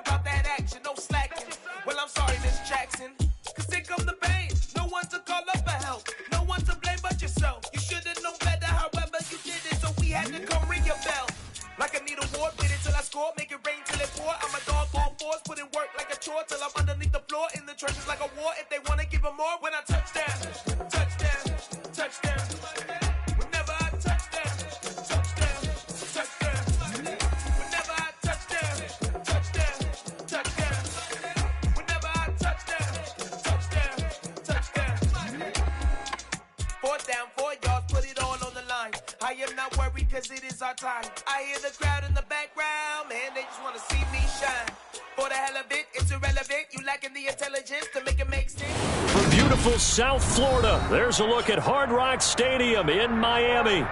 about that action, no slacking. Well, I'm sorry, Miss Jackson, cause here come the pain. No one to call up for help, no one to blame but yourself. You should've known better, however you did it, so we had to come ring your bell. Like I need a war, beat it till I score, make it rain till it pour. I'm a dog, all fours, put in work like a chore till I'm underneath the floor. In the trenches like a war, if they wanna give them more. When I touch down, touchdown, touchdown. Whenever I touch down, touchdown, touchdown. Whenever I touch down, touchdown, touchdown. Whenever I touch down, touchdown, touchdown. 4th down, 4 yards, put it all on the line. I am not worried cause it is our time. I hear the crowd in the background, man, they just wanna see me shine. For the hell of it, it's irrelevant. You lacking the intelligence to make it make sense. From beautiful South Florida, there's a look at Hard Rock Stadium in Miami.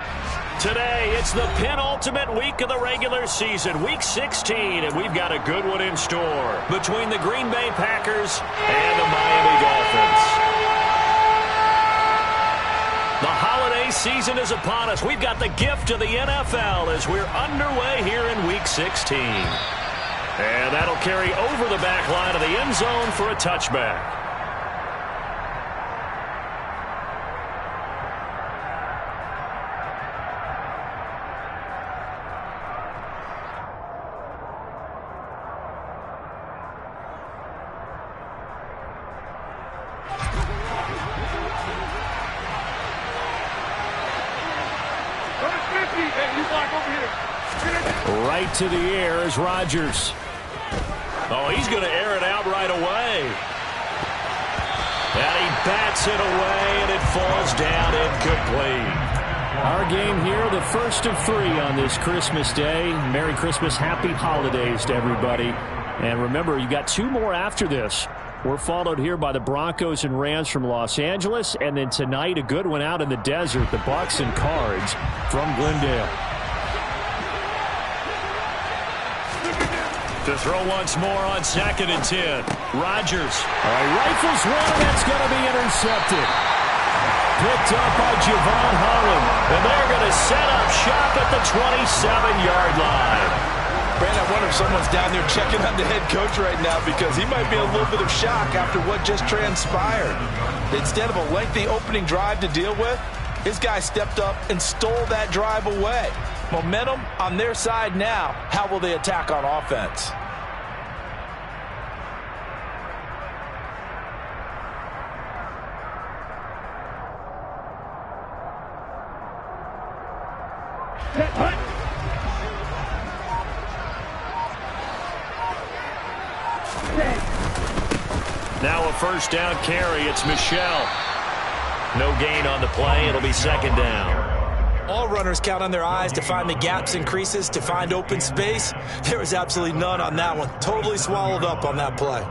Today, it's the penultimate week of the regular season, Week 16, and we've got a good one in store between the Green Bay Packers and the Miami Dolphins. The holiday season is upon us. We've got the gift of the NFL as we're underway here in Week 16. And that'll carry over the back line of the end zone for a touchback. Right to the air is Rodgers. Oh, he's going to air it out right away. And he bats it away, and it falls down incomplete. Our game here, the first of 3 on this Christmas Day. Merry Christmas, happy holidays to everybody. And remember, you got 2 more after this. We're followed here by the Broncos and Rams from Los Angeles. And then tonight, a good one out in the desert, the Bucs and Cards from Glendale. To throw once more on 2nd and 10. Rodgers. All right, rifles one, that's going to be intercepted. Picked up by Javon Holland. And they're going to set up shop at the 27-yard line. Brandon, I wonder if someone's down there checking on the head coach right now because he might be in a little bit of shock after what just transpired. Instead of a lengthy opening drive to deal with, his guy stepped up and stole that drive away. Momentum on their side now. How will they attack on offense? Now a first down carry. It's Michel. No gain on the play. It'll be 2nd down. All runners count on their eyes to find the gaps and creases, to find open space. There was absolutely none on that one. Totally swallowed up on that play.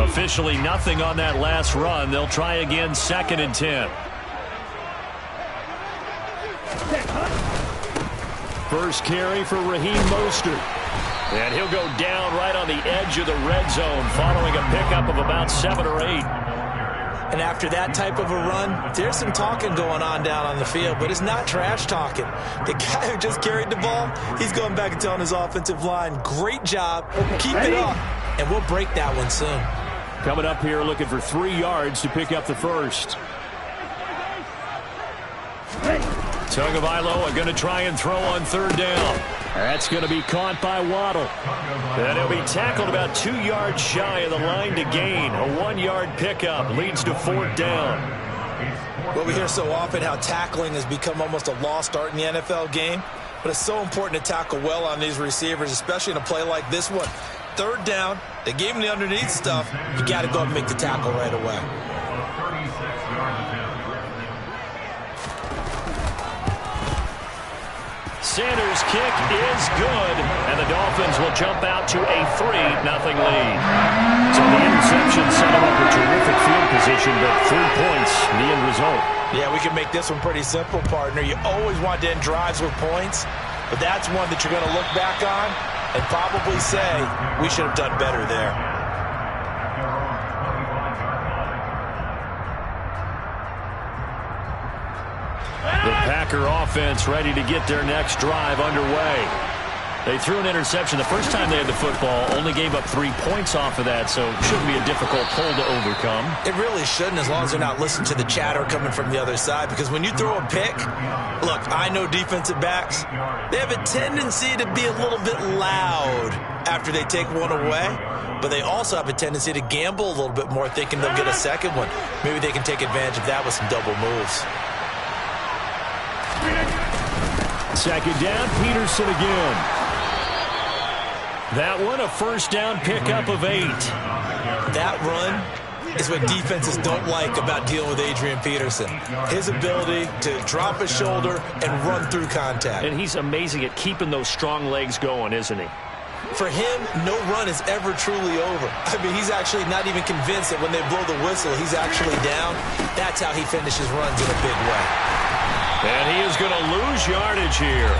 Officially nothing on that last run. They'll try again 2nd and 10. First carry for Raheem Mostert. And he'll go down right on the edge of the red zone following a pickup of about 7 or 8. And after that type of a run, there's some talking going on down on the field, but it's not trash talking. The guy who just carried the ball, he's going back and telling his offensive line, great job, keep it up, and we'll break that one soon. Coming up here looking for 3 yards to pick up the first. Tagovailoa going to try and throw on 3rd down. That's going to be caught by Waddle. And he'll be tackled about 2 yards shy of the line to gain. A 1-yard pickup leads to 4th down. Well, we hear so often how tackling has become almost a lost art in the NFL game. But it's so important to tackle well on these receivers, especially in a play like this one. 3rd down, they gave him the underneath stuff. You got to go up and make the tackle right away. Sanders' kick is good, and the Dolphins will jump out to a 3-0 lead. So the interception set him up a terrific field position, but 3 points, the end result. Yeah, we can make this one pretty simple, partner. You always want to end drives with points, but that's one that you're going to look back on and probably say, we should have done better there. The Packer offense ready to get their next drive underway. They threw an interception the first time they had the football, only gave up 3 points off of that, so it shouldn't be a difficult pull to overcome. It really shouldn't, as long as they're not listening to the chatter coming from the other side, because when you throw a pick, look, I know defensive backs, they have a tendency to be a little bit loud after they take one away, but they also have a tendency to gamble a little bit more, thinking they'll get a second one. Maybe they can take advantage of that with some double moves. Second down, Peterson again. That one, a first down pickup of 8. That run is what defenses don't like about dealing with Adrian Peterson. His ability to drop his shoulder and run through contact. And he's amazing at keeping those strong legs going, isn't he? For him, no run is ever truly over. I mean, he's actually not even convinced that when they blow the whistle, he's actually down. That's how he finishes runs in a big way. And he is going to lose yardage here.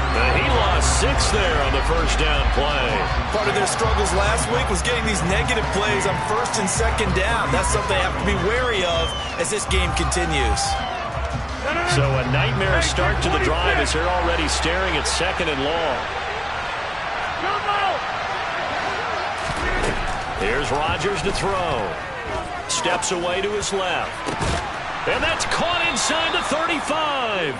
And he lost 6 there on the first down play. Part of their struggles last week was getting these negative plays on first and second down. That's something they have to be wary of as this game continues. So a nightmare start to the drive as they're already staring at second and long. Here's Rodgers to throw. Steps away to his left. And that's caught inside the 35.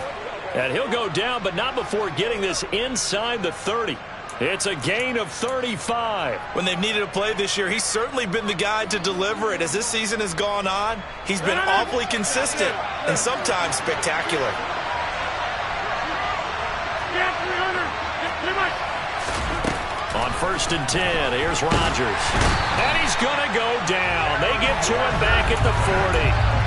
And he'll go down, but not before getting this inside the 30. It's a gain of 35. When they've needed a play this year, he's certainly been the guy to deliver it. As this season has gone on, he's been awfully consistent and sometimes spectacular. On first and 10, here's Rodgers. And he's going to go down. They get to him back at the 40.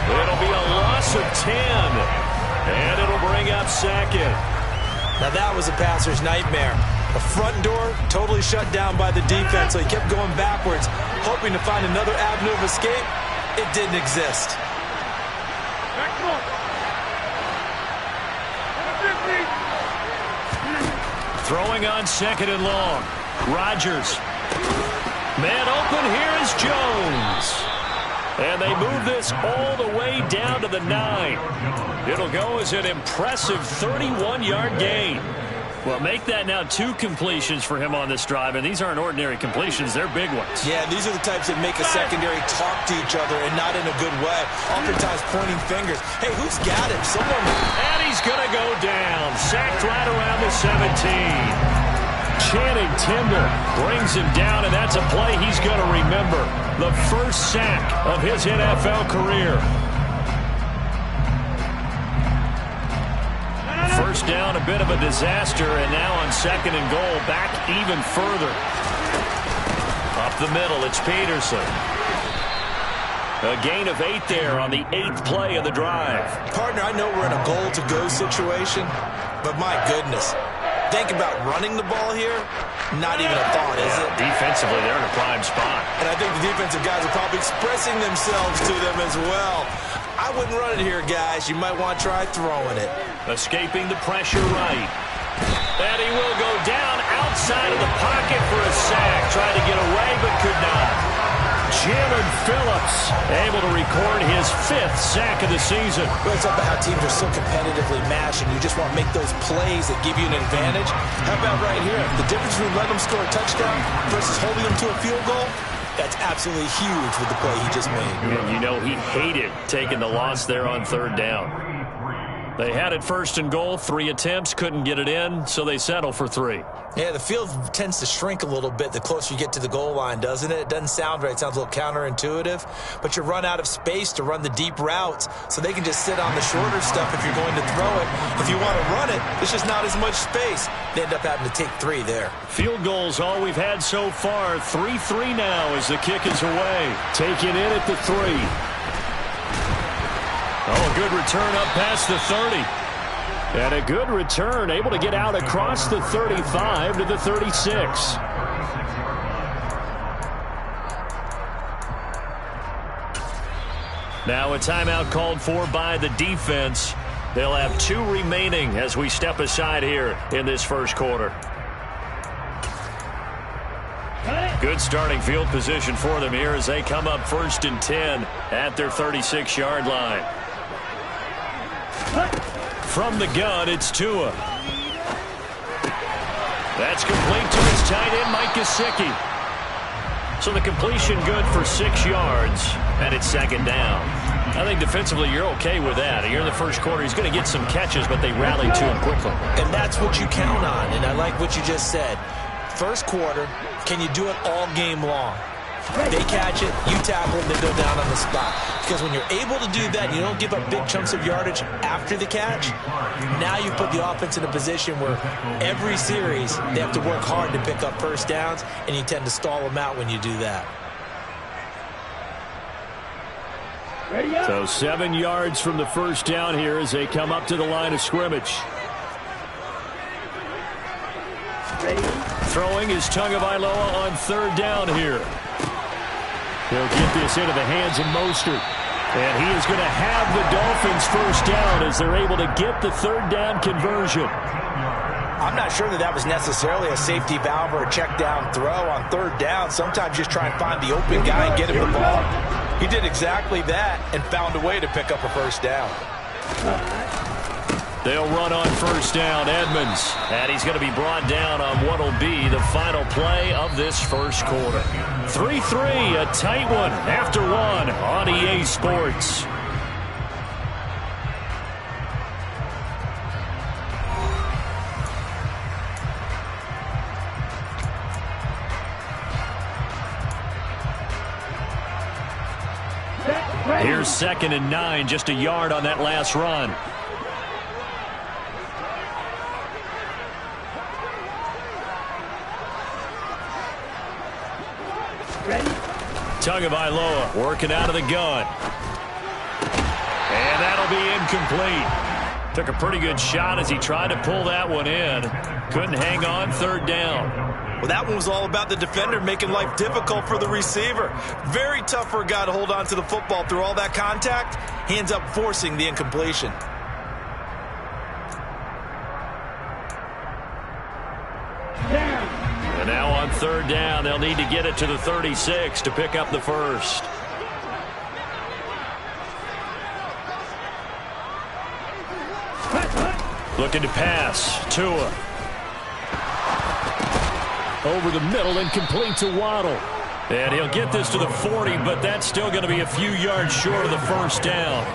It'll be a loss of 10. And it'll bring up second. Now that was a passer's nightmare. The front door totally shut down by the defense, so he kept going backwards, hoping to find another avenue of escape. It didn't exist. Throwing on second and long. Rodgers. Man open, here is Jones. And they move this all the way down to the 9. It'll go as an impressive 31-yard gain. Well, make that now 2 completions for him on this drive, and these aren't ordinary completions. They're big ones. Yeah, these are the types that make a secondary talk to each other, and not in a good way. Oftentimes pointing fingers. Hey, who's got him? Someone. And he's going to go down. Sacked right around the 17. Channing Tindall brings him down, and that's a play he's going to remember. The first sack of his NFL career. First down, a bit of a disaster, and now on second and goal, back even further. Up the middle, it's Peterson. A gain of 8 there on the 8th play of the drive. Partner, I know we're in a goal-to-go situation, but my goodness. Think about running the ball here. Not even a thought, is it? Defensively, they're in a prime spot. And I think the defensive guys are probably expressing themselves to them as well. I wouldn't run it here, guys. You might want to try throwing it. Escaping the pressure right. And he will go down outside of the pocket for a sack. Tried to get away, but could not. Jalen Phillips able to record his 5th sack of the season. Well, it's about how teams are so competitively matched, and you just want to make those plays that give you an advantage. How about right here? The difference between letting them score a touchdown versus holding them to a field goal, that's absolutely huge with the play he just made. And you know he hated taking the loss there on 3rd down. They had it first and goal, 3 attempts, couldn't get it in, so they settle for 3. Yeah, the field tends to shrink a little bit the closer you get to the goal line, doesn't it? It doesn't sound right. It sounds a little counterintuitive. But you run out of space to run the deep routes, so they can just sit on the shorter stuff if you're going to throw it. If you want to run it, there's just not as much space. They end up having to take 3 there. Field goals all we've had so far. 3-3 now as the kick is away. Taken in at the 3. Oh, good return up past the 30. And a good return, able to get out across the 35 to the 36. Now a timeout called for by the defense. They'll have 2 remaining as we step aside here in this first quarter. Good starting field position for them here as they come up first and 10 at their 36-yard line. From the gun, it's Tua. That's complete to his tight end, Mike Gesicki. So the completion good for 6 yards, and it's second down. I think defensively you're okay with that. Here in the first quarter, he's going to get some catches, but they rallied to him quickly. And that's what you count on, and I like what you just said. First quarter, can you do it all game long? They catch it, you tackle it, they go down on the spot. Because when you're able to do that, you don't give up big chunks of yardage after the catch. Now you put the offense in a position where every series they have to work hard to pick up first downs, and you tend to stall them out when you do that. So 7 yards from the first down here as they come up to the line of scrimmage. Throwing is Tagovailoa on third down here. He'll get this into the hands of Mostert. And he is going to have the Dolphins first down as they're able to get the third down conversion. I'm not sure that was necessarily a safety valve or a check down throw on third down. Sometimes just try and find the open guy and get him the ball. He did exactly that and found a way to pick up a first down. They'll run on first down, Edmonds. And he's going to be brought down on what will be the final play of this first quarter. 3-3, a tight one after one on EA Sports. Here's 2nd and 9, just a yard on that last run. Tagovailoa working out of the gun. And that'll be incomplete. Took a pretty good shot as he tried to pull that one in. Couldn't hang on third down. Well, that one was all about the defender making life difficult for the receiver. Very tough for a guy to hold on to the football through all that contact. He ends up forcing the incompletion. And now on third down, they'll need to get it to the 36 to pick up the first. Looking to pass. Tua. Over the middle and complete to Waddle. And he'll get this to the 40, but that's still going to be a few yards short of the first down.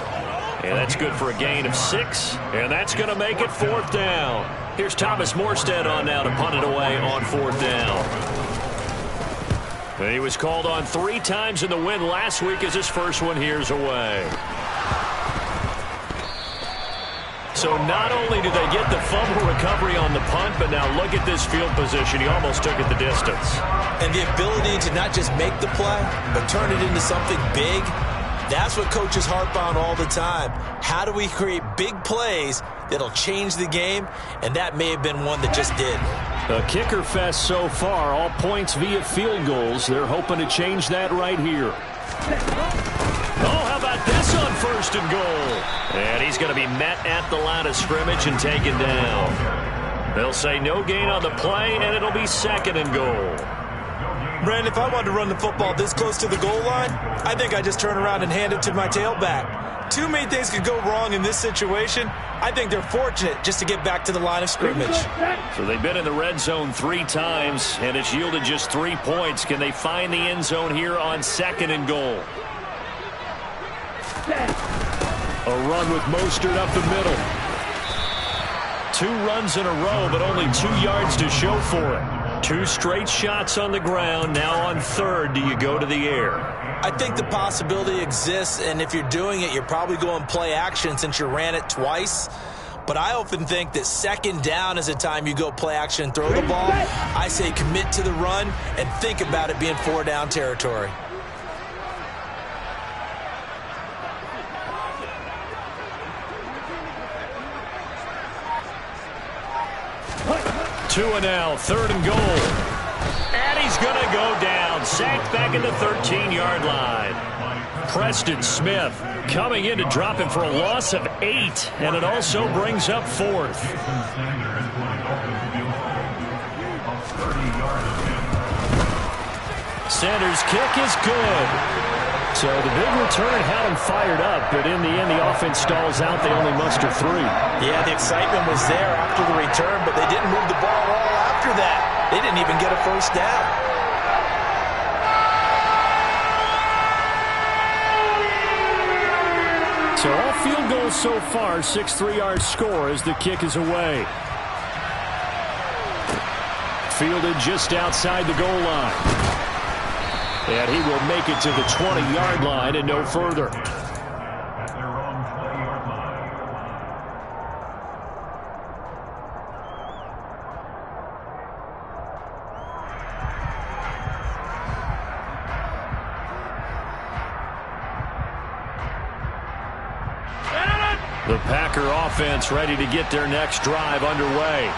And that's good for a gain of 6. And that's going to make it 4th down. Here's Thomas Morstead on now to punt it away on 4th down. And he was called on 3 times in the win last week as his first one here's away. So not only do they get the fumble recovery on the punt, but now look at this field position. He almost took it the distance. And the ability to not just make the play, but turn it into something big, that's what coaches harp on all the time. How do we create big plays that'll change the game? And that may have been one that just did. A kicker fest so far, all points via field goals. They're hoping to change that right here. Oh, how about this on 1st and goal? And he's going to be met at the line of scrimmage and taken down. They'll say no gain on the play, and it'll be 2nd and goal. Brandon, if I wanted to run the football this close to the goal line, I think I'd just turn around and hand it to my tailback. Too many things could go wrong in this situation. I think they're fortunate just to get back to the line of scrimmage. So they've been in the red zone 3 times, and it's yielded just 3 points. Can they find the end zone here on 2nd and goal? A run with Mostert up the middle. 2 runs in a row, but only 2 yards to show for it. 2 straight shots on the ground. Now on 3rd, do you go to the air? I think the possibility exists, and if you're doing it, you're probably going play action since you ran it twice. But I often think that 2nd down is the time you go play action and throw the ball. I say commit to the run and think about it being 4 down territory. Tua now, 3rd and goal. And he's going to go down. Sacked back at the 13-yard line. Preston Smith coming in to drop him for a loss of 8. And it also brings up 4th. Sanders' kick is good. So the big return had him fired up, but in the end, the offense stalls out. They only muster 3. Yeah, the excitement was there after the return, but they didn't move the ball at all after that. They didn't even get a first down. So all field goals so far, 6 3-yard score as the kick is away. Fielded just outside the goal line. And he will make it to the 20-yard line and no further. The Packer offense ready to get their next drive underway.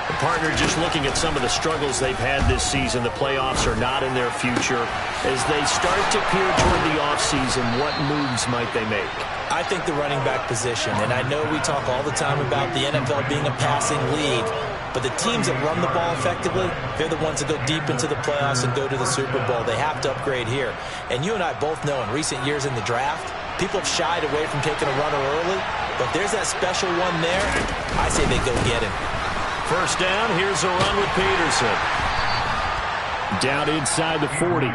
The partner just looking at some of the struggles they've had this season. The playoffs are not in their future. As they start to peer toward the offseason, what moves might they make? I think the running back position, and I know we talk all the time about the NFL being a passing league, but the teams that run the ball effectively, they're the ones that go deep into the playoffs and go to the Super Bowl. They have to upgrade here. And you and I both know in recent years in the draft, people have shied away from taking a runner early, but there's that special one there. I say they go get him. First down, here's a run with Peterson. Down inside the 40.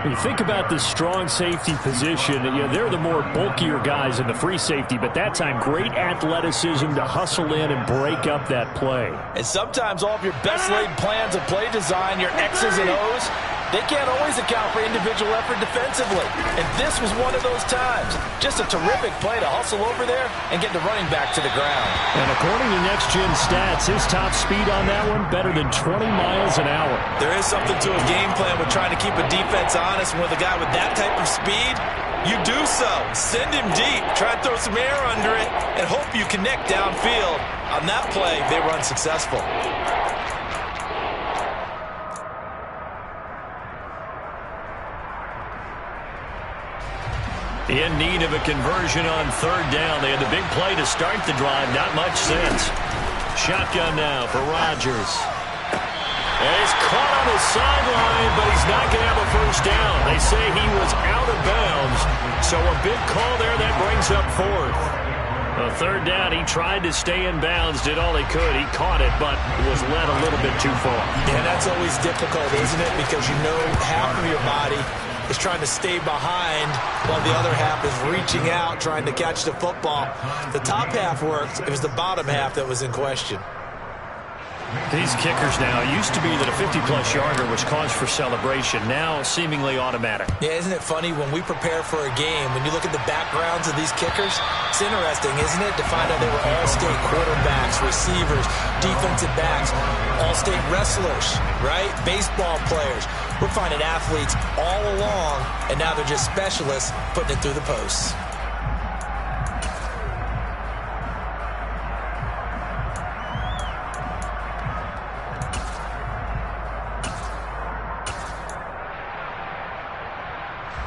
When you think about the strong safety position, they're the more bulkier guys in the free safety, but that time great athleticism to hustle in and break up that play. And sometimes all of your best laid plans of play design, your X's and O's, they can't always account for individual effort defensively. And this was one of those times. Just a terrific play to hustle over there and get the running back to the ground. And according to Next Gen Stats, his top speed on that one, better than 20 miles an hour. There is something to a game plan with trying to keep a defense honest. And with a guy with that type of speed, you do so. Send him deep, try and throw some air under it, and hope you connect downfield. On that play, they were unsuccessful. In need of a conversion on third down. They had the big play to start the drive. Not much since. Shotgun now for Rodgers. And he's caught on the sideline, but he's not going to have a first down. They say he was out of bounds. So a big call there that brings up fourth. A third down, he tried to stay in bounds, did all he could. He caught it, but was led a little bit too far. Yeah, that's always difficult, isn't it? Because you know half of your body is trying to stay behind while the other half is reaching out trying to catch the football. The top half worked. It was the bottom half that was in question. These kickers now, used to be that a 50-plus yarder was cause for celebration. Now seemingly automatic. Yeah, isn't it funny when we prepare for a game, when you look at the backgrounds of these kickers, it's interesting, isn't it, to find out they were all-state quarterbacks, receivers, defensive backs, all-state wrestlers, right? Baseball players. We're finding athletes all along, and now they're just specialists putting it through the posts.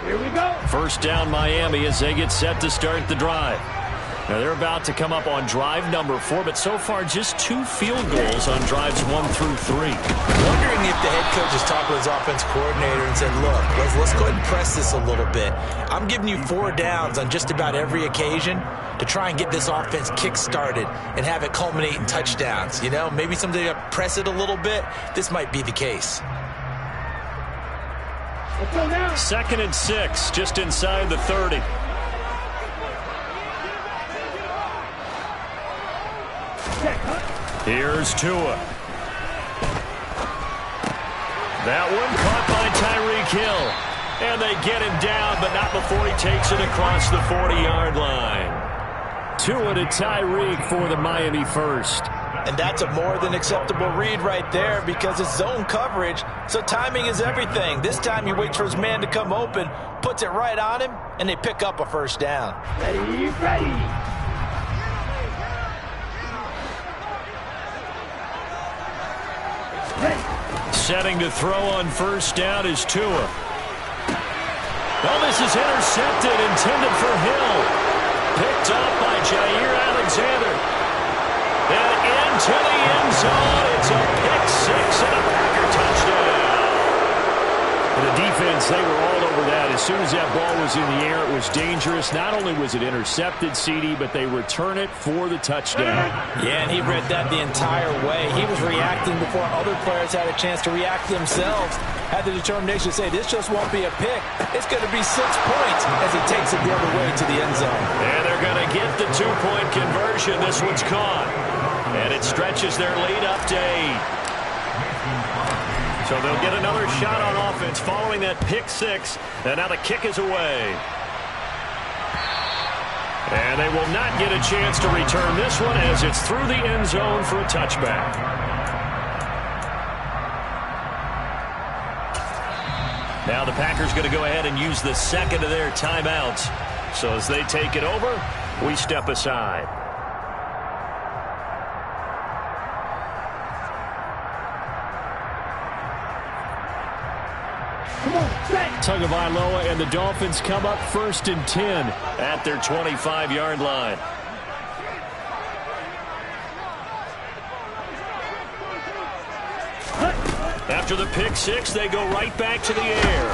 Here we go. First down Miami as they get set to start the drive. Now they're about to come up on drive number 4, but so far just 2 field goals on drives 1 through 3. Wondering if the head coach has talked to his offense coordinator and said, look, let's go ahead and press this a little bit. I'm giving you 4 downs on just about every occasion to try and get this offense kick-started and have it culminate in touchdowns. You know, maybe somebody to press it a little bit. This might be the case. 2nd and 6, just inside the 30. Here's Tua. That one caught by Tyreek Hill. And they get him down, but not before he takes it across the 40-yard line. Tua to Tyreek for the Miami first. And that's a more than acceptable read right there because it's zone coverage, so timing is everything. This time he waits for his man to come open, puts it right on him, and they pick up a first down. Ready. Setting to throw on first down is Tua. Well, this is intercepted, intended for Hill. Picked up by Jair Alexander. And into the end zone. It's a pick 6 and a Packer touchdown. The defense, they were all over that. As soon as that ball was in the air, it was dangerous. Not only was it intercepted, CD, but they return it for the touchdown. Yeah, and he read that the entire way. He was reacting before other players had a chance to react themselves. Had the determination to say, this just won't be a pick. It's going to be 6 points as he takes it the other way to the end zone. And they're going to get the 2-point conversion. This one's caught. And it stretches their lead up to 8. So they'll get another shot on offense following that pick 6. And now the kick is away. And they will not get a chance to return this one as it's through the end zone for a touchback. Now the Packers going to go ahead and use the second of their timeouts. So as they take it over, we step aside. Tagovailoa and the Dolphins come up 1st and 10 at their 25-yard line. After the pick 6, they go right back to the air.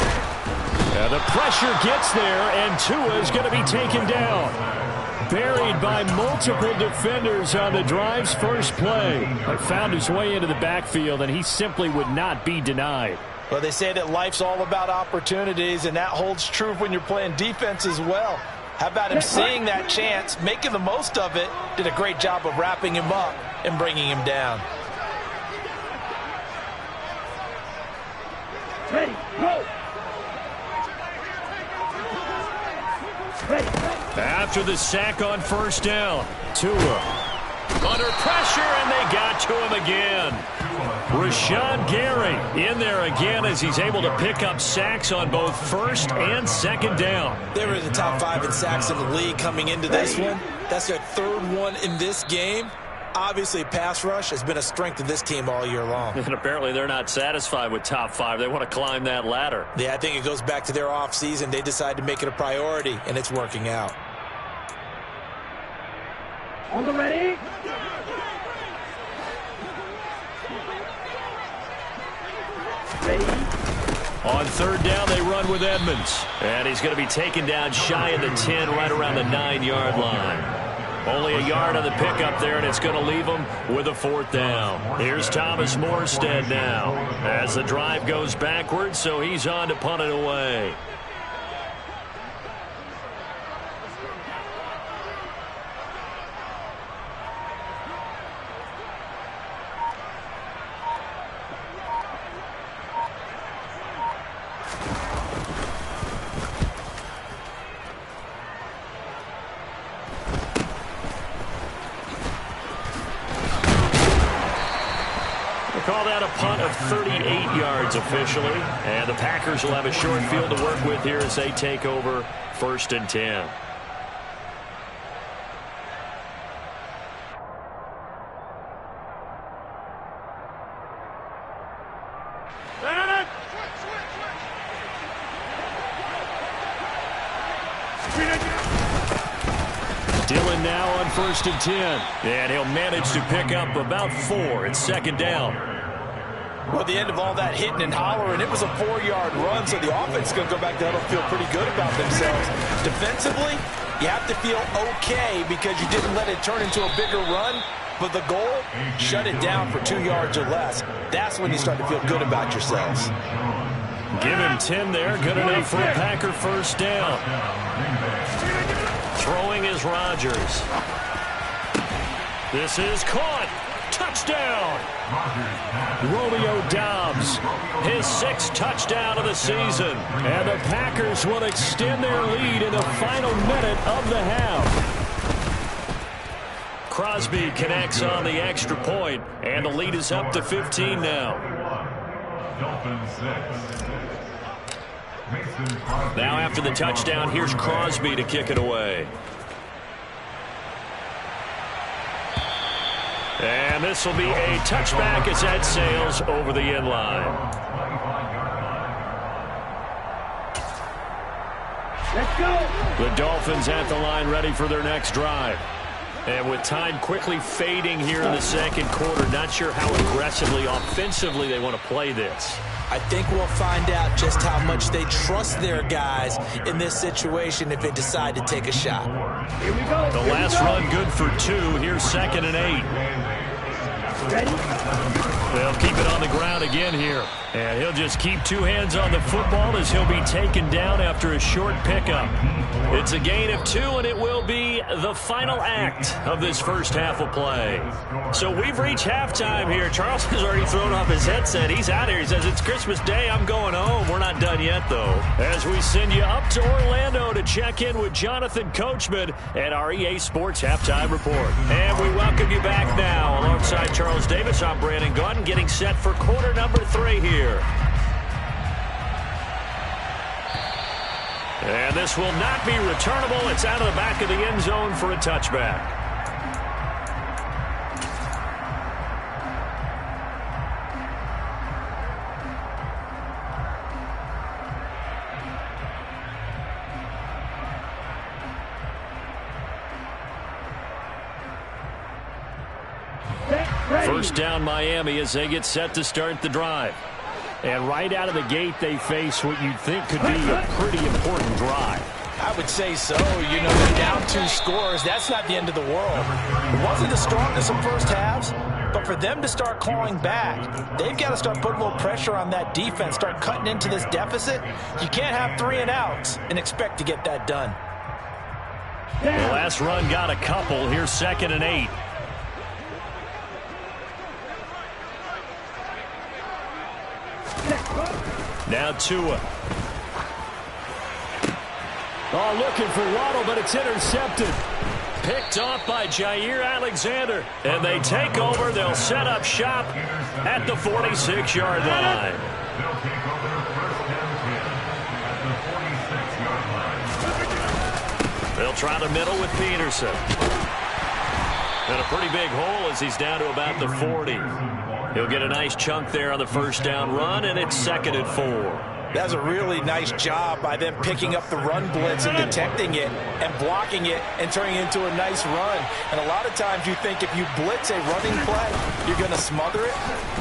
And the pressure gets there, and Tua is going to be taken down. Buried by multiple defenders on the drive's first play. But found his way into the backfield, and he simply would not be denied. Well, they say that life's all about opportunities, and that holds true when you're playing defense as well. How about him seeing that chance, making the most of it, did a great job of wrapping him up and bringing him down. Ready, go! Ready. After the sack on 1st down, Tua under pressure, and they got to him again. Rashawn Gary in there again as he's able to pick up sacks on both 1st and 2nd down. They were in the top 5 in sacks in the league coming into this one. That's their 3rd one in this game. Obviously, pass rush has been a strength of this team all year long. And apparently they're not satisfied with top 5. They want to climb that ladder. Yeah, I think it goes back to their offseason. They decided to make it a priority, and it's working out. On the ready. Ready. On 3rd down, they run with Edmonds. And he's going to be taken down shy of the 10, right around the 9-yard line. Only a yard on the pickup there, and it's going to leave them with a 4th down. Here's Thomas Morstead now as the drive goes backwards, so he's on to punt it away. Call that a punt of 38 yards officially. And the Packers will have a short field to work with here as they take over 1st and 10. Dillon now on 1st and 10. And he'll manage to pick up about 4. It's 2nd down. Well, at the end of all that hitting and hollering, it was a 4-yard run, so the offense is going to go back there and feel pretty good about themselves. Defensively, you have to feel okay because you didn't let it turn into a bigger run, but the goal, shut it down for 2 yards or less. That's when you start to feel good about yourselves. Give him 10 there, good enough for a Packer 1st down. Throwing is Rodgers. This is caught. Touchdown! Romeo Doubs, his 6th touchdown of the season. And the Packers will extend their lead in the final minute of the half. Crosby connects on the extra point, and the lead is up to 15 now. Now after the touchdown, here's Crosby to kick it away. And this will be a touchback as that sails over the end line. Let's go. The Dolphins at the line ready for their next drive. And with time quickly fading here in the 2nd quarter, not sure how aggressively, offensively they want to play this. I think we'll find out just how much they trust their guys in this situation if they decide to take a shot. Here we go. The last run good for 2. Here's 2nd and 8. Ready? They'll keep it on the ground again here. And he'll just keep 2 hands on the football as he'll be taken down after a short pickup. It's a gain of 2, and it will be the final act of this first half of play. So we've reached halftime here. Charles has already thrown off his headset. He's out here. He says, it's Christmas Day. I'm going home. We're not done yet, though. As we send you up to Orlando to check in with Jonathan Coachman and our EA Sports Halftime Report. And we welcome you back now. Alongside Charles Davis, I'm Brandon Gaudin, getting set for quarter number 3 here. And this will not be returnable. It's out of the back of the end zone for a touchback. First down Miami as they get set to start the drive. And right out of the gate, they face what you'd think could be a pretty important drive. I would say so. You know, they're down 2 scores. That's not the end of the world. It wasn't the strongest of first halves, but for them to start clawing back, they've got to start putting a little pressure on that defense, start cutting into this deficit. You can't have 3 and outs and expect to get that done. The last run got a couple. Here's 2nd and 8. Now Tua. Oh, looking for Waddle, but it's intercepted. Picked off by Jair Alexander. And they take over. They'll set up shop at the 46-yard line. They'll try the middle with Peterson. And a pretty big hole as he's down to about the 40. He'll get a nice chunk there on the first down run, and it's 2nd and 4. That's a really nice job by them picking up the run blitz and detecting it and blocking it and turning it into a nice run. And a lot of times you think if you blitz a running play, you're going to smother it.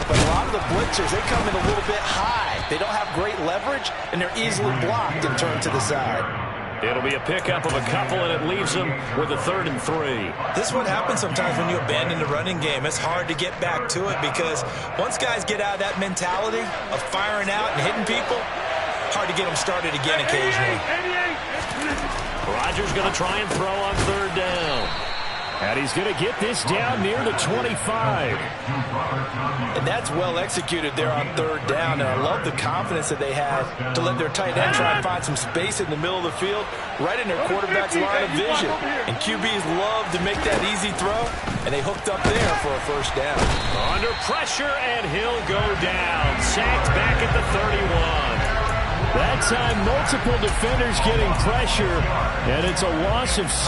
But a lot of the blitzers, they come in a little bit high. They don't have great leverage, and they're easily blocked and turned to the side. It'll be a pickup of a couple, and it leaves them with a 3rd and 3. This is what happens sometimes when you abandon the running game. It's hard to get back to it because once guys get out of that mentality of firing out and hitting people, hard to get them started again occasionally. Rodgers going to try and throw on 3rd down. And he's going to get this down near the 25. And that's well executed there on 3rd down. And I love the confidence that they had to let their tight end try and find some space in the middle of the field, right in their quarterback's line of vision. And QBs love to make that easy throw, and they hooked up there for a 1st down. Under pressure, and he'll go down. Sacked back at the 31. That time, multiple defenders getting pressure, and it's a loss of 6.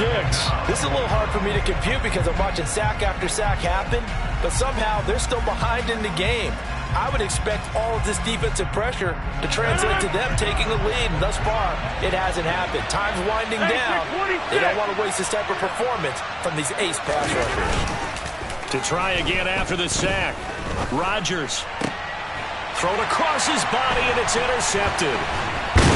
This is a little hard for me to compute because I'm watching sack after sack happen, but somehow they're still behind in the game. I would expect all of this defensive pressure to translate to them taking a lead, and thus far, it hasn't happened. Time's winding down. They don't want to waste this type of performance from these ace pass rushers. To try again after the sack, Rodgers. Thrown across his body, and it's intercepted.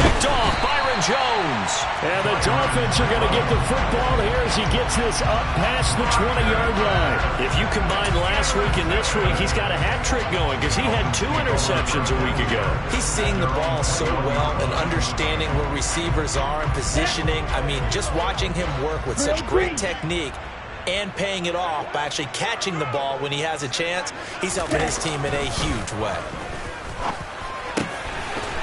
Picked off, Byron Jones. And the Dolphins are going to get the football here as he gets this up past the 20-yard line. If you combine last week and this week, he's got a hat trick going because he had 2 interceptions a week ago. He's seeing the ball so well and understanding where receivers are and positioning. I mean, just watching him work with such great technique and paying it off by actually catching the ball when he has a chance, he's helping his team in a huge way.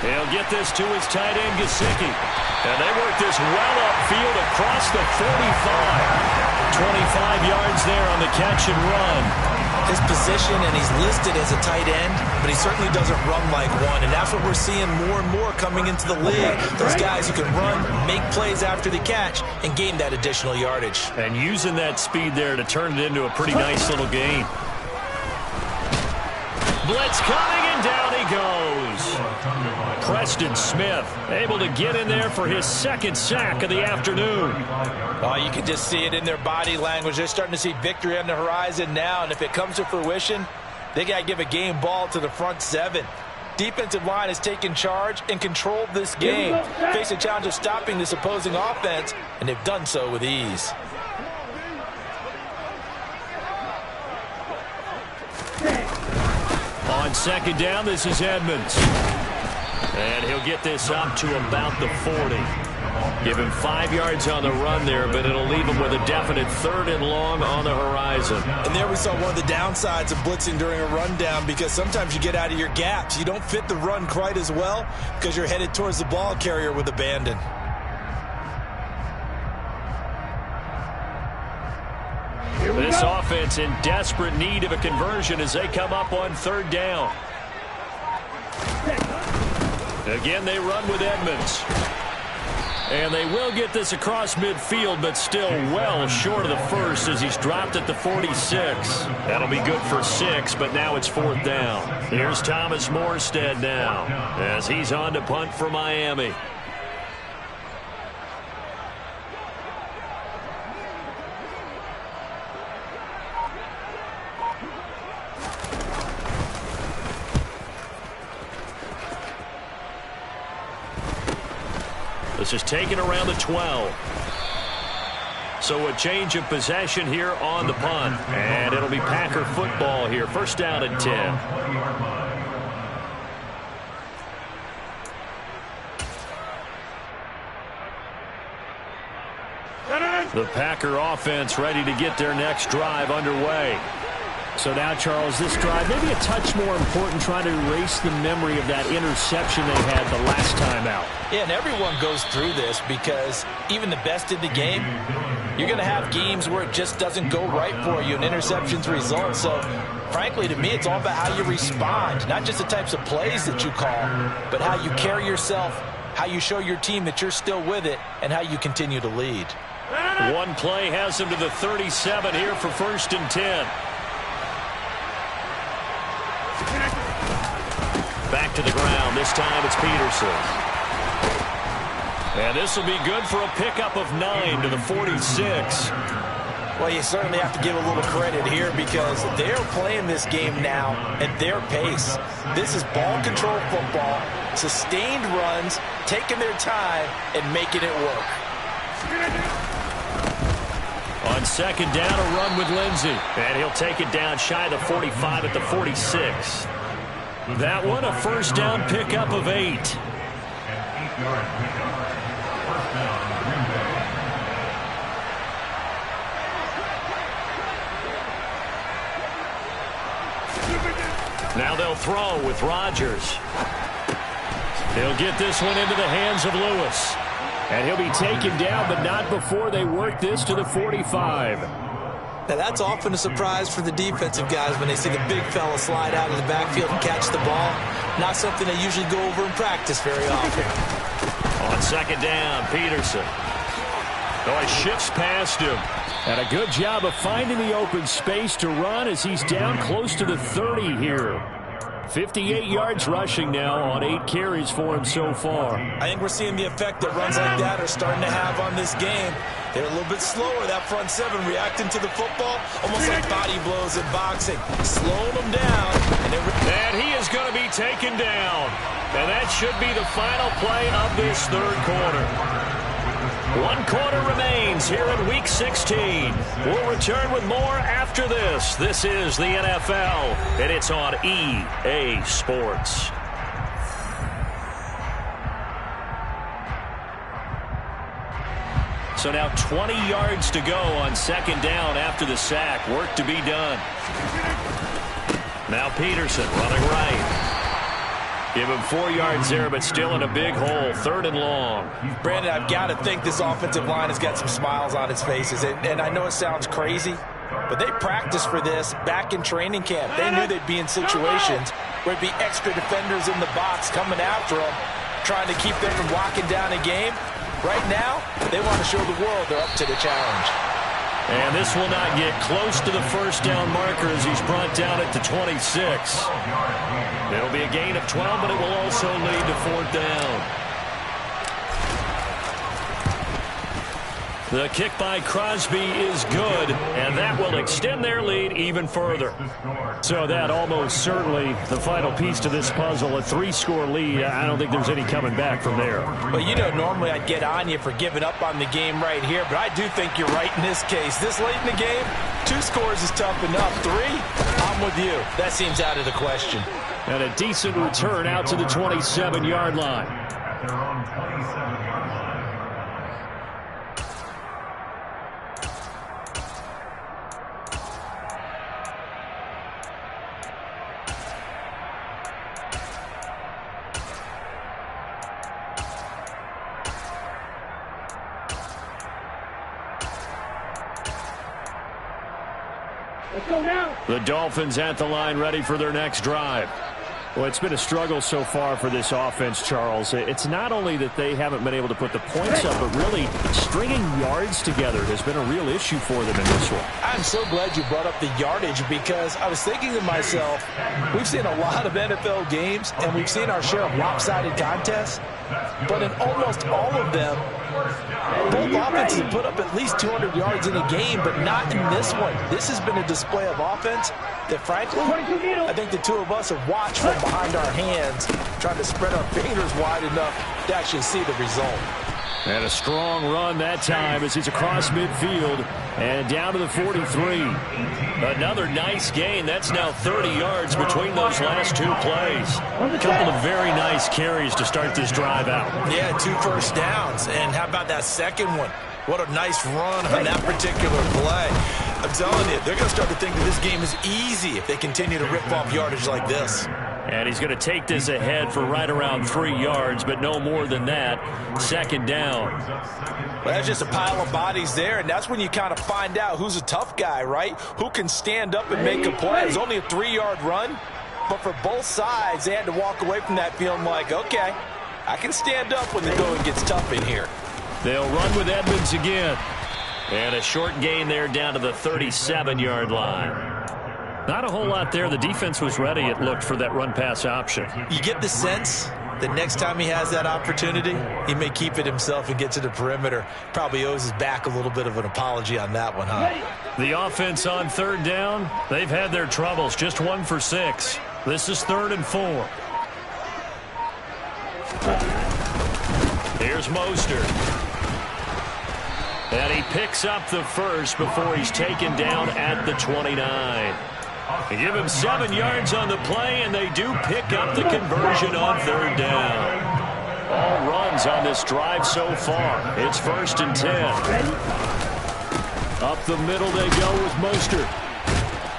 He'll get this to his tight end, Gesicki. And they work this well upfield across the 45. 25 yards there on the catch and run. His position, and he's listed as a tight end, but he certainly doesn't run like one. And that's what we're seeing more and more coming into the league. Those guys who can run, make plays after the catch, and gain that additional yardage. And using that speed there to turn it into a pretty nice little game. Blitz coming, and down he goes. Preston Smith able to get in there for his 2nd sack of the afternoon. Oh, you can just see it in their body language. They're starting to see victory on the horizon now, and if it comes to fruition, they got to give a game ball to the front 7. defensive line has taken charge and controlled this game. Face a challenge of stopping this opposing offense, and they've done so with ease. On second down, this is Edmonds. And he'll get this up to about the 40. Give him 5 yards on the run there, but it'll leave him with a definite 3rd and long on the horizon. And there we saw one of the downsides of blitzing during a rundown, because sometimes you get out of your gaps. You don't fit the run quite as well because you're headed towards the ball carrier with abandon. This offense in desperate need of a conversion as they come up on 3rd down. Again, they run with Edmonds. And they will get this across midfield, but still well short of the first as he's dropped at the 46. That'll be good for 6, but now it's 4th down. Here's Thomas Morstead now as he's on to punt for Miami. This is taken around the 12. So a change of possession here on the punt. And it'll be Packer football here. 1st down and 10. The Packer offense ready to get their next drive underway. So now, Charles, this drive maybe a touch more important, trying to erase the memory of that interception they had the last time out. Yeah, and everyone goes through this because even the best in the game, you're going to have games where it just doesn't go right for you and interceptions result. So, frankly, to me, it's all about how you respond, not just the types of plays that you call, but how you carry yourself, how you show your team that you're still with it, and how you continue to lead. One play has him to the 37 here for 1st and 10. Back to the ground. This time it's Peterson. And this will be good for a pickup of 9 to the 46. Well, you certainly have to give a little credit here because they're playing this game now at their pace. This is ball control football, sustained runs, taking their time, and making it work. On second down, a run with Lindsey. And he'll take it down shy of the 45 at the 46. That one, a 1st down pickup of 8. Now they'll throw with Rodgers. He'll get this one into the hands of Lewis. And he'll be taken down, but not before they work this to the 45. Now, that's often a surprise for the defensive guys when they see the big fella slide out of the backfield and catch the ball. Not something they usually go over in practice very often. On second down, Peterson. Oh, he shifts past him. And a good job of finding the open space to run as he's down close to the 30 here. 58 yards rushing now on 8 carries for him so far. I think we're seeing the effect that runs like that are starting to have on this game. They're a little bit slower, that front 7, reacting to the football, almost like body blows in boxing, slowing them down. And he is going to be taken down. And that should be the final play of this 3rd quarter. 1 quarter remains here in Week 16. We'll return with more after this. This is the NFL, and it's on EA Sports. So now 20 yards to go on second down after the sack. Work to be done. Now Peterson running right. Give him 4 yards there, but still in a big hole. 3rd and long. Brandon, I've got to think this offensive line has got some smiles on its faces. And I know it sounds crazy, but they practiced for this back in training camp. They knew they'd be in situations where it'd be extra defenders in the box coming after them, trying to keep them from locking down a game. Right now, they want to show the world they're up to the challenge. And this will not get close to the 1st down marker as he's brought down at the 26. It'll be a gain of 12, but it will also lead to 4th down. The kick by Crosby is good, and that will extend their lead even further. So that almost certainly the final piece to this puzzle, a 3-score lead. I don't think there's any coming back from there. Well, you know, normally I'd get on you for giving up on the game right here, but I do think you're right in this case. This late in the game, 2 scores is tough enough. 3, I'm with you. That seems out of the question. And a decent return out to the 27-yard line. The Dolphins at the line, ready for their next drive. Well, it's been a struggle so far for this offense, Charles. It's not only that they haven't been able to put the points up, but really stringing yards together has been a real issue for them in this one. I'm so glad you brought up the yardage, because I was thinking to myself, we've seen a lot of NFL games, and we've seen our share of lopsided contests, but in almost all of them, both offenses have put up at least 200 yards in a game, but not in this one. This has been a display of offense that, frankly, I think the two of us have watched from behind our hands, trying to spread our fingers wide enough to actually see the result. And a strong run that time as he's across midfield and down to the 43. Another nice gain. That's now 30 yards between those last 2 plays. A couple of very nice carries to start this drive out. Yeah, 2 first downs. And how about that second one? What a nice run on that particular play. I'm telling you, they're going to start to think that this game is easy if they continue to rip off yardage like this. And he's going to take this ahead for right around 3 yards, but no more than that. Second down. Well, that's just a pile of bodies there, and that's when you kind of find out who's a tough guy, right? Who can stand up and make a play. It was only a 3-yard run, but for both sides, they had to walk away from that feeling like, okay, I can stand up when the going gets tough in here. They'll run with Edmonds again. And a short gain there down to the 37-yard line. Not a whole lot there. The defense was ready, it looked, for that run-pass option. You get the sense that next time he has that opportunity, he may keep it himself and get to the perimeter. Probably owes his back a little bit of an apology on that one, huh? The offense on 3rd down, they've had their troubles. Just 1 for 6. This is 3rd and 4. Here's Mostert. And he picks up the first before he's taken down at the 29. They give him 7 yards on the play, and they do pick up the conversion on 3rd down. All runs on this drive so far. It's 1st and 10. Up the middle they go with Mostert.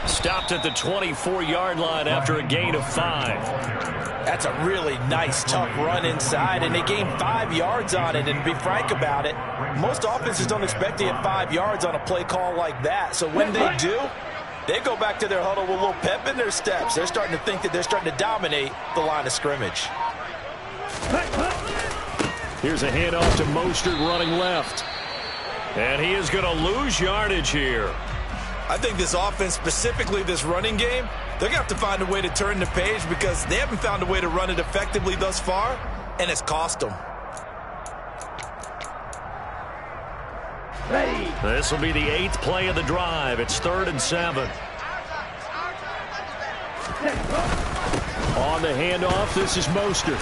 Stopped at the 24-yard line after a gain of 5. That's a really nice, tough run inside, and they gained 5 yards on it. And to be frank about it, most offenses don't expect to get 5 yards on a play call like that. So when they do, they go back to their huddle with a little pep in their steps. They're starting to think that they're starting to dominate the line of scrimmage. Here's a handoff to Mostert running left. And he is going to lose yardage here. I think this offense, specifically this running game, they're going to have to find a way to turn the page, because they haven't found a way to run it effectively thus far, and it's cost them. This will be the 8th play of the drive. It's 3rd and 7. On the handoff, this is Mostert.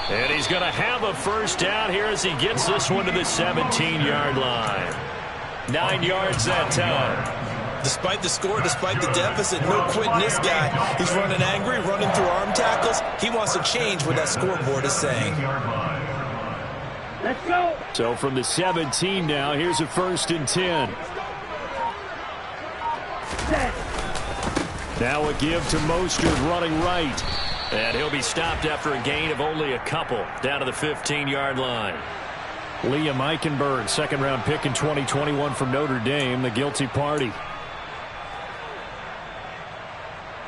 And he's going to have a first down here as he gets this one to the 17-yard line. 9 yards that time. Despite the score, despite the deficit, no quitting this guy. He's running angry, running through arm tackles. He wants to change what that scoreboard is saying. Let's go. So from the 17 now, here's a 1st and 10. Now a give to Mostert running right. And he'll be stopped after a gain of only a couple down to the 15-yard line. Liam Eichenberg, 2nd-round pick in 2021 from Notre Dame, the guilty party.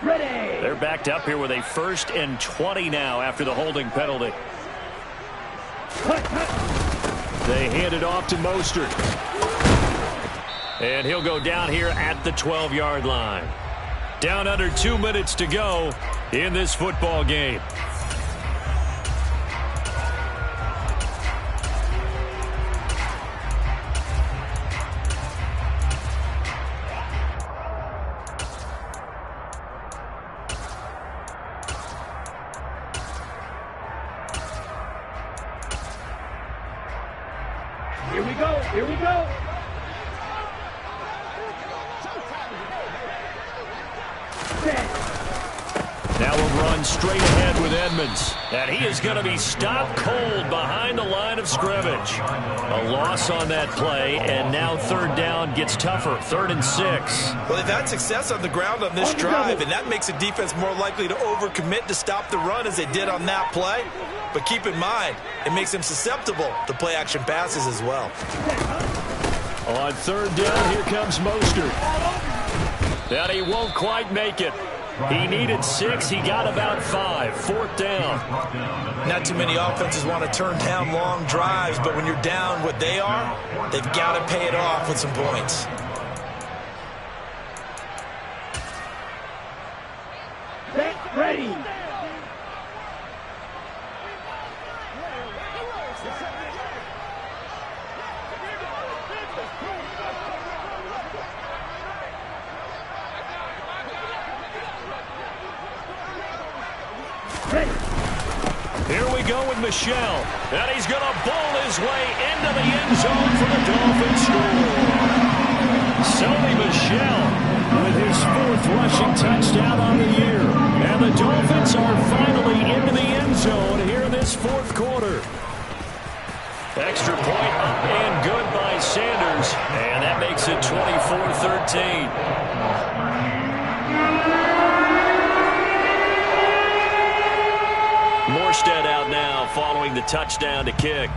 Ready. They're backed up here with a 1st and 20 now after the holding penalty. They hand it off to Mostert. And he'll go down here at the 12-yard line. Down under 2 minutes to go in this football game. Here we go. Here we go. Now we'll run straight ahead with Edmonds. And he is going to be stopped cold behind the line of scrimmage. A loss on that play, and now third down gets tougher. 3rd and 6. Well, they've had success on the ground on this drive, and that makes a defense more likely to overcommit to stop the run as they did on that play. But keep in mind, it makes them susceptible to play-action passes as well. On 3rd down, here comes Mostert. And he won't quite make it. He needed 6. He got about 5. 4th down. Not too many offenses want to turn down long drives, but when you're down what they are, they've got to pay it off with some points. Set, ready. Here we go with Michel. And he's going to bowl his way into the end zone for the Dolphins score. Sony Michel with his 4th rushing touchdown on the year. And the Dolphins are finally into the end zone here in this 4th quarter. Extra point up and good by Sanders. And that makes it 24-13. Morstead out now following the touchdown to kick.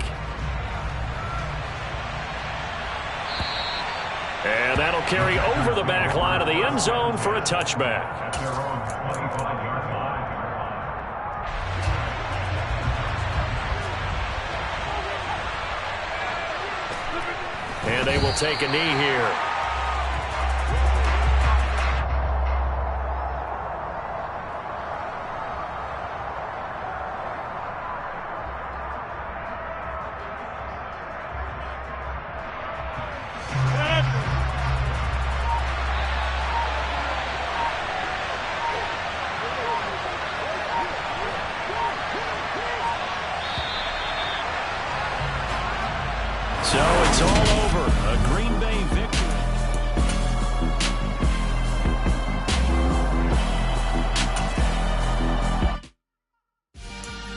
And that'll carry over the back line of the end zone for a touchback. And they will take a knee here. So it's all over. A Green Bay victory.